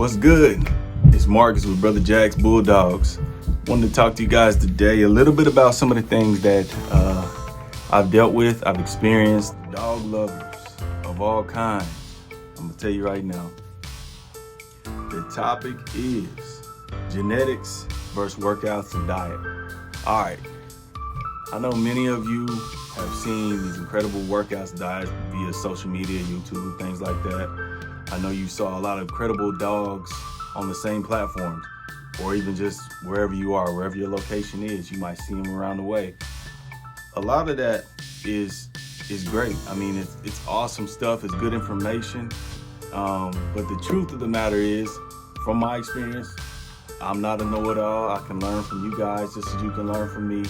What's good? It's Marcus with Brother Jack's Bulldogs. Wanted to talk to you guys today a little bit about some of the things that I've dealt with, I've experienced. Dog lovers of all kinds. I'm gonna tell you right now. The topic is genetics versus workouts and diet. All right. I know many of you have seen these incredible workouts, diets via social media, YouTube, things like that. I know you saw a lot of incredible dogs on the same platforms, or even just wherever you are, wherever your location is, you might see them around the way. A lot of that is great. I mean, it's awesome stuff. It's good information. But the truth of the matter is, from my experience, I'm not a know-it-all. I can learn from you guys just as you can learn from me.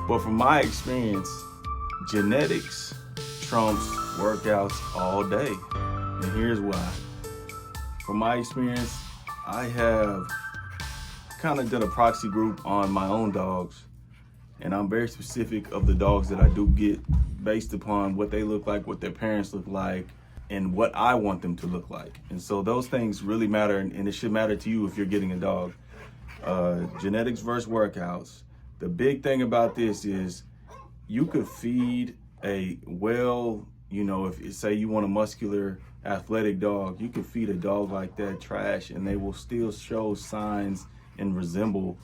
But from my experience, genetics trumps workouts all day. And here's why. From my experience, I have kind of done a proxy group on my own dogs. And I'm very specific of the dogs that I do get based upon what they look like, what their parents look like, and what I want them to look like. And so those things really matter, and it should matter to you if you're getting a dog. Genetics versus workouts. The big thing about this is you could feed a if say you want a muscular, athletic dog, you could feed a dog like that trash and they will still show signs and resemble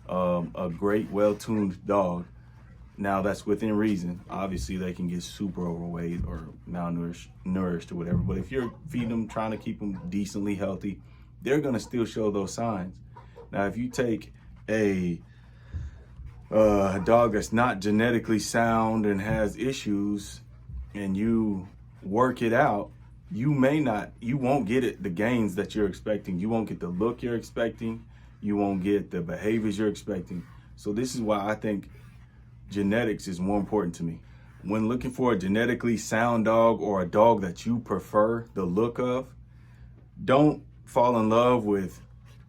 a great, well-tuned dog. Now that's within reason. Obviously they can get super overweight or malnourished or whatever, but if you're feeding them, trying to keep them decently healthy, they're gonna still show those signs. Now if you take a dog that's not genetically sound and has issues and you work it out, you won't get the gains that you're expecting. You won't get the look you're expecting. You won't get the behaviors you're expecting. So this is why I think genetics is more important to me. When looking for a genetically sound dog or a dog that you prefer the look of, don't fall in love with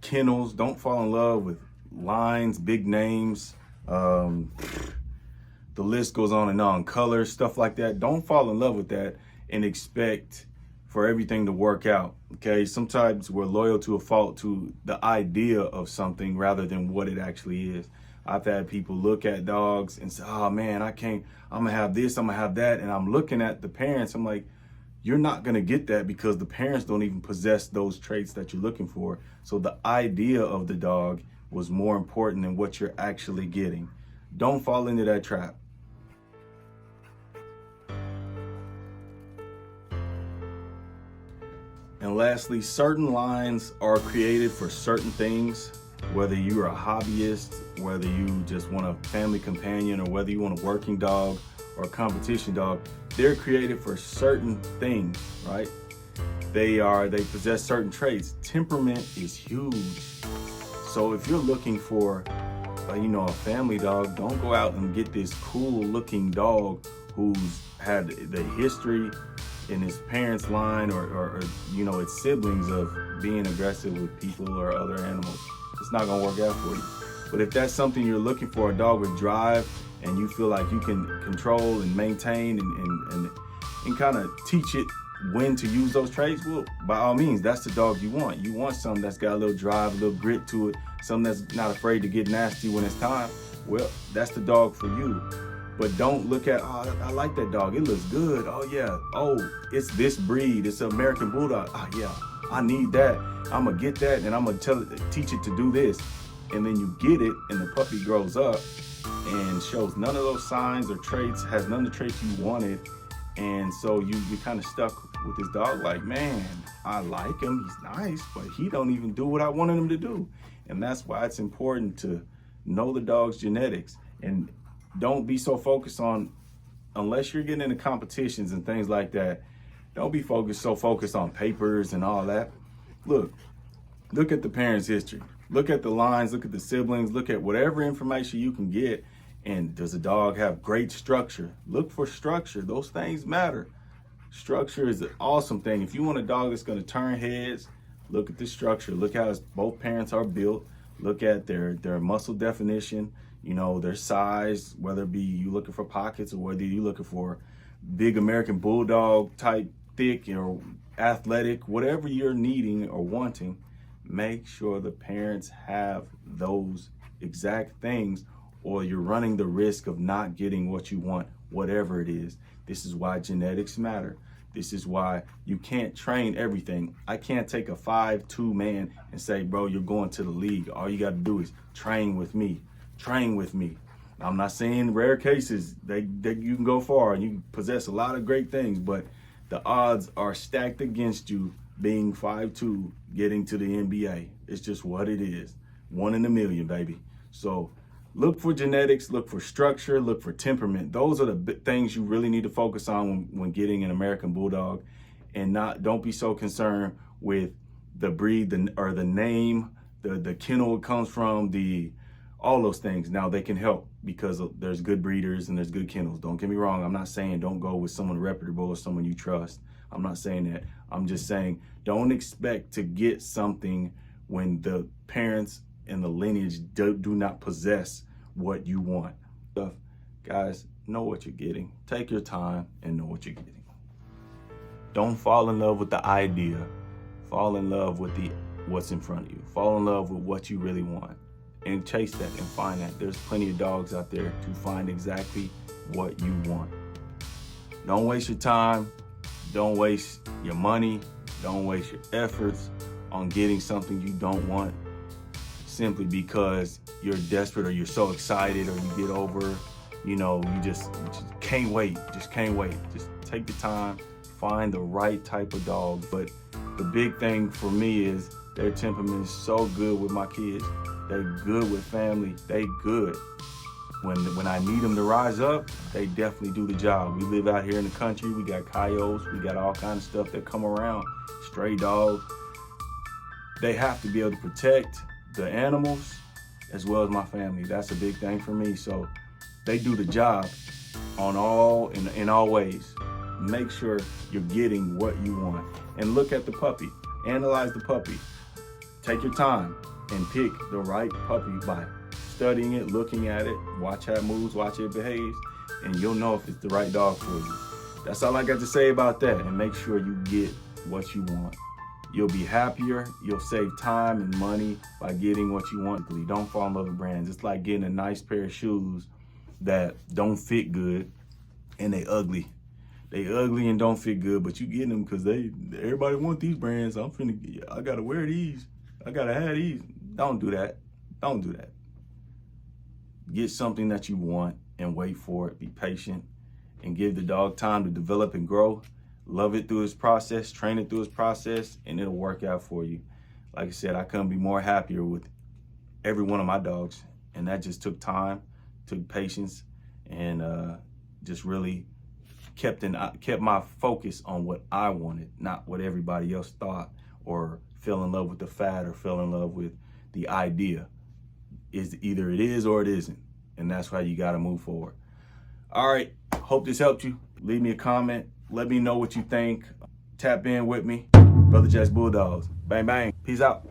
kennels. Don't fall in love with lines, big names. The list goes on and on, colors, stuff like that. Don't fall in love with that and expect for everything to work out, okay? Sometimes we're loyal to a fault to the idea of something rather than what it actually is. I've had people look at dogs and say, oh man, I'm gonna have this, I'm gonna have that. And I'm looking at the parents, I'm like, you're not gonna get that because the parents don't even possess those traits that you're looking for. So the idea of the dog was more important than what you're actually getting. Don't fall into that trap. And lastly, certain lines are created for certain things, whether you're a hobbyist, whether you just want a family companion, or whether you want a working dog or a competition dog, they're created for certain things, right? They possess certain traits. Temperament is huge. So if you're looking for a family dog, don't go out and get this cool looking dog who's had the history in his parents' line or its siblings of being aggressive with people or other animals. It's not gonna work out for you. But if that's something you're looking for, a dog with drive, and you feel like you can control and maintain and kind of teach it when to use those traits, well, by all means, that's the dog you want. You want something that's got a little drive, a little grit to it, something that's not afraid to get nasty when it's time. Well, that's the dog for you. But don't look at, oh, I like that dog, it looks good. Oh yeah, oh, it's this breed, it's an American Bulldog. Oh yeah, I need that. I'm gonna get that and I'm gonna teach it to do this. And then you get it and the puppy grows up and shows none of those signs or traits, has none of the traits you wanted. And so you kind of stuck with this dog like, man, I like him, he's nice, but he don't even do what I wanted him to do. And that's why it's important to know the dog's genetics and don't be so focused on, unless you're getting into competitions and things like that, don't be so focused on papers and all that. Look at the parents' history. Look at the lines, look at the siblings, look at whatever information you can get. And does the dog have great structure? Look for structure. Those things matter. Structure is an awesome thing. If you want a dog that's going to turn heads, look at the structure. Look how both parents are built. Look at their muscle definition, their size, whether it be you looking for pockets or whether you looking for big American Bulldog type thick or athletic, whatever you're needing or wanting, make sure the parents have those exact things, or you're running the risk of not getting what you want, whatever it is. This is why genetics matter. This is why you can't train everything. I can't take a 5'2" man and say, bro, you're going to the league. All you got to do is train with me. Train with me. I'm not saying rare cases that you can go far and you possess a lot of great things, but the odds are stacked against you being 5'2", getting to the NBA. It's just what it is. 1 in a million, baby. So look for genetics, look for structure, look for temperament. Those are the things you really need to focus on when getting an American Bulldog, and don't be so concerned with the breed or the name, the kennel it comes from, all those things. Now they can help because there's good breeders and there's good kennels. Don't get me wrong. I'm not saying don't go with someone reputable or someone you trust. I'm not saying that. I'm just saying don't expect to get something when the parents and the lineage do not possess what you want. Guys, know what you're getting. Take your time and know what you're getting. Don't fall in love with the idea. Fall in love with what's in front of you. Fall in love with what you really want and chase that and find that. There's plenty of dogs out there to find exactly what you want. Don't waste your time. Don't waste your money. Don't waste your efforts on getting something you don't want simply because you're desperate or you're so excited or you get over, you just can't wait. Just can't wait. Just take the time, find the right type of dog. But the big thing for me is their temperament is so good with my kids. They're good with family. They good. When I need them to rise up, they definitely do the job. We live out here in the country. We got coyotes. We got all kinds of stuff that come around. Stray dogs. They have to be able to protect the animals as well as my family. That's a big thing for me. So they do the job in all ways. Make sure you're getting what you want. And look at the puppy. Analyze the puppy. Take your time and pick the right puppy by studying it, looking at it, watch how it moves, watch how it behaves, and you'll know if it's the right dog for you. That's all I got to say about that. And make sure you get what you want. You'll be happier. You'll save time and money by getting what you want. Don't fall in love with brands. It's like getting a nice pair of shoes that don't fit good and they ugly. They ugly and don't fit good, but you get them because everybody want these brands. I gotta wear these. I gotta have these. Don't do that. Don't do that. Get something that you want and wait for it. Be patient and give the dog time to develop and grow. Love it through its process, train it through its process, and it'll work out for you. Like I said, I couldn't be more happier with every one of my dogs. And that just took time, took patience, and just really kept my focus on what I wanted, not what everybody else thought, or fell in love with the fad or fell in love with the idea. Either it is or it isn't. And that's why you got to move forward. All right. Hope this helped you. Leave me a comment. Let me know what you think. Tap in with me. Brother Jess Bulldogs. Bang, bang. Peace out.